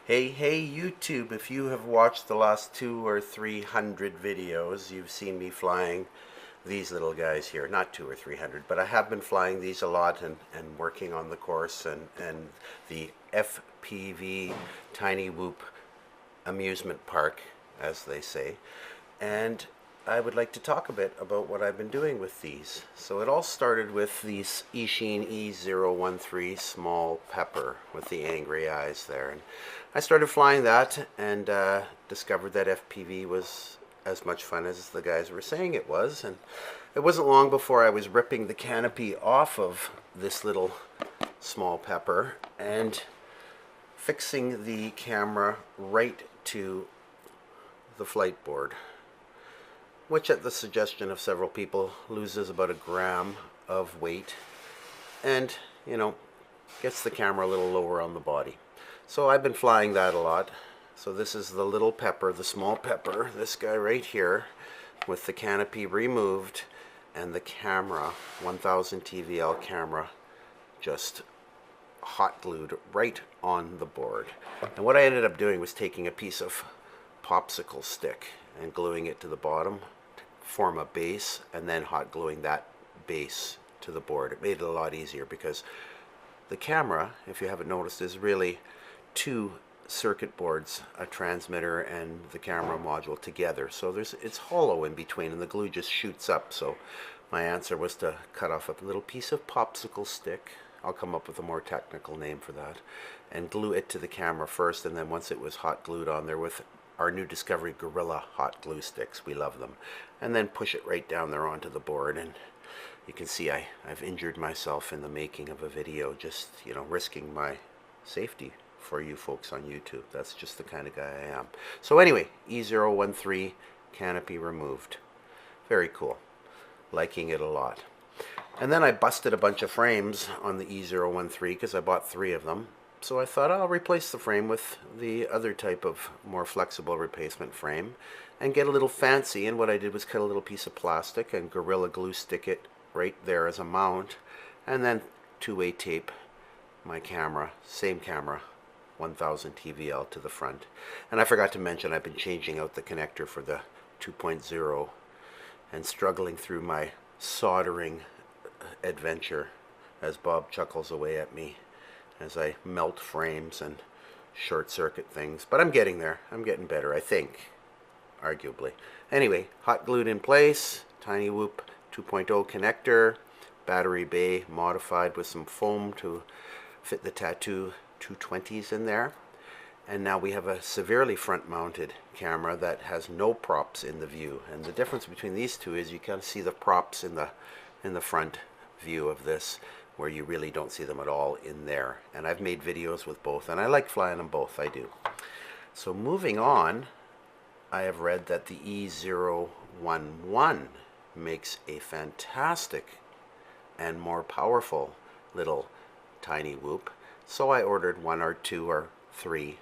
Hey YouTube, if you have watched the last 200 or 300 videos, you've seen me flying these little guys here. Not 200 or 300, but I have been flying these a lot and working on the course and the FPV Tiny Whoop amusement park, as they say. And I would like to talk a bit about what I've been doing with these. So it all started with these Eachine E013 small pepper with the angry eyes there. And I started flying that and discovered that FPV was as much fun as the guys were saying it was. And it wasn't long before I was ripping the canopy off of this little small pepper and fixing the camera right to the flight board, which at the suggestion of several people loses about a gram of weight and, gets the camera a little lower on the body. So I've been flying that a lot. So this is the little pepper, the small pepper, this guy right here with the canopy removed and the camera, 1000 TVL camera, just hot glued right on the board. And what I ended up doing was taking a piece of popsicle stick and gluing it to the bottom to form a base, and then hot gluing that base to the board. It made it a lot easier because the camera, if you haven't noticed, is really two circuit boards, a transmitter and the camera module together. So it's hollow in between and the glue just shoots up. So my answer was to cut off a little piece of popsicle stick. I'll come up with a more technical name for that, and glue it to the camera first, and then once it was hot glued on there with our new discovery Gorilla hot glue sticks, we love them, and then push it right down there onto the board. And you can see I've injured myself in the making of a video, just risking my safety for you folks on YouTube. That's just the kind of guy I am. So anyway, E013 canopy removed. Very cool. Liking it a lot. And then I busted a bunch of frames on the E013 because I bought 3 of them. So I thought I'll replace the frame with the other type of more flexible replacement frame and get a little fancy. And what I did was cut a little piece of plastic and Gorilla Glue stick it right there as a mount, and then 2-way tape my camera, same camera, 1000 TVL to the front. And I forgot to mention I've been changing out the connector for the 2.0 and struggling through my soldering adventure as Bob chuckles away at me as I melt frames and short circuit things. But I'm getting there. I'm getting better, I think, arguably. Anyway, hot glued in place, Tiny Whoop 2.0 connector, battery bay modified with some foam to fit the Tattoo 220s in there. And now we have a severely front-mounted camera that has no props in the view. And the difference between these two is you can see the props in the front view of this, where you really don't see them at all in there. And I've made videos with both, and I like flying them both, I do. So moving on, I have read that the E011 makes a fantastic and more powerful little Tiny Whoop. So I ordered 1 or 2 or 3,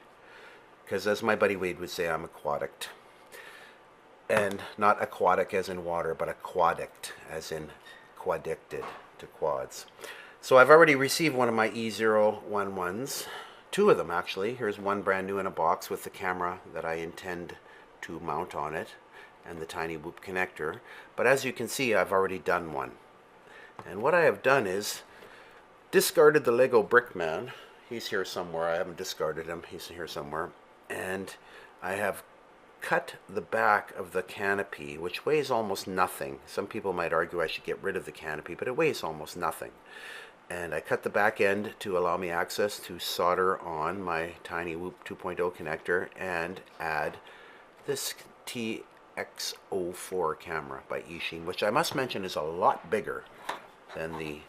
because as my buddy Wade would say, I'm aquatic. And not aquatic as in water, but aquadict as in quaddicted to quads. So I've already received one of my E011s, 2 of them actually. Here's one brand new in a box with the camera that I intend to mount on it and the Tiny Whoop connector. But as you can see, I've already done one. And what I have done is discarded the Lego Brickman. He's here somewhere. I haven't discarded him. He's here somewhere. And I have cut the back of the canopy, which weighs almost nothing. Some people might argue I should get rid of the canopy, but it weighs almost nothing. And I cut the back end to allow me access to solder on my Tiny Whoop 2.0 connector and add this TX04 camera by Eachine, which I must mention is a lot bigger than the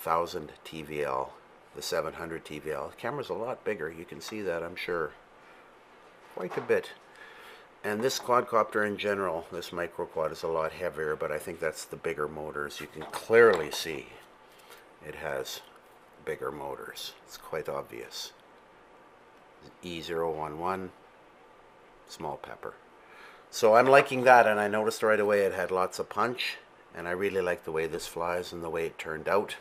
1000 TVL, the 700 TVL. The camera's a lot bigger. You can see that, I'm sure. Quite a bit. And this quadcopter in general, this micro quad, is a lot heavier, but I think that's the bigger motors. You can clearly see it has bigger motors. It's quite obvious. E011, small pepper. So I'm liking that, and I noticed right away it had lots of punch, and I really like the way this flies and the way it turned out.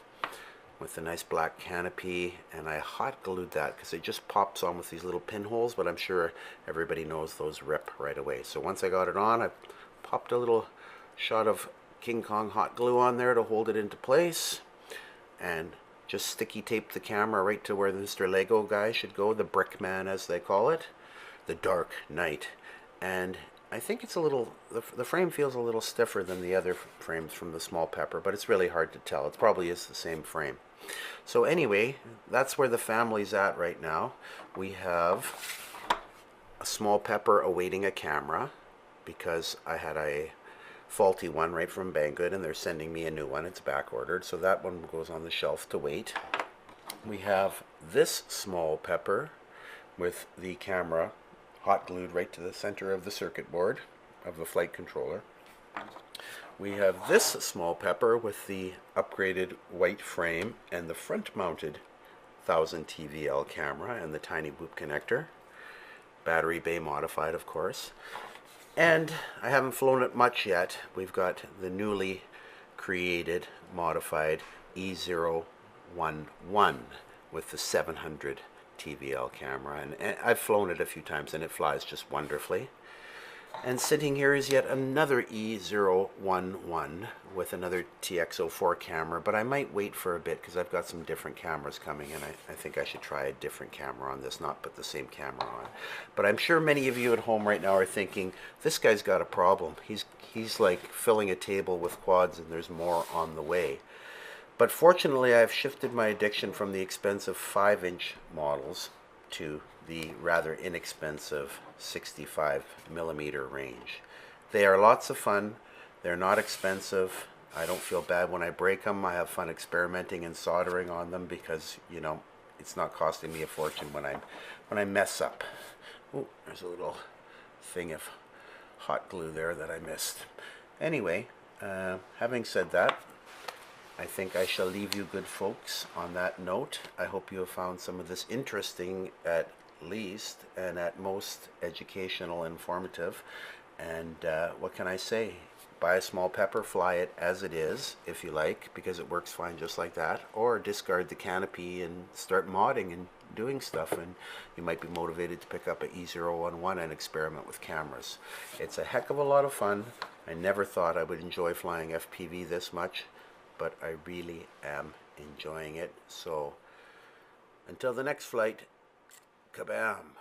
with a nice black canopy, and I hot glued that because it just pops on with these little pinholes, but I'm sure everybody knows those rip right away. So once I got it on, I popped a little shot of King Kong hot glue on there to hold it into place, and just sticky taped the camera right to where the Mr. Lego guy should go, the brick man as they call it, the Dark Knight. And I think it's a little, the frame feels a little stiffer than the other frames from the Small Pepper, but it's really hard to tell. It probably is the same frame. So anyway, that's where the family's at right now. We have a Small Pepper awaiting a camera because I had a faulty one right from Banggood and they're sending me a new one. It's back ordered, so that one goes on the shelf to wait. We have this Small Pepper with the camera hot glued right to the center of the circuit board of the flight controller. We have this Small Pepper with the upgraded white frame and the front mounted 1000 TVL camera and the tiny boop connector. Battery bay modified, of course. And I haven't flown it much yet. We've got the newly created modified E011 with the 700 TVL camera, and I've flown it a few times and it flies just wonderfully. And sitting here is yet another E011 with another TX04 camera, but I might wait for a bit because I've got some different cameras coming, and I think I should try a different camera on this, not put the same camera on. But I'm sure many of you at home right now are thinking, this guy's got a problem. He's like filling a table with quads and there's more on the way. But fortunately, I've shifted my addiction from the expensive 5-inch models to the rather inexpensive 65mm range. They are lots of fun. They're not expensive. I don't feel bad when I break them. I have fun experimenting and soldering on them because, you know, it's not costing me a fortune when I mess up. Oh, there's a little thing of hot glue there that I missed. Anyway, having said that, I think I shall leave you good folks on that note. I hope you have found some of this interesting at least, and at most educational, informative. And what can I say? Buy a Small Pepper, fly it as it is, if you like, because it works fine just like that, or discard the canopy and start modding and doing stuff, and you might be motivated to pick up an E011 and experiment with cameras. It's a heck of a lot of fun. I never thought I would enjoy flying FPV this much, but I really am enjoying it. So until the next flight, kabam.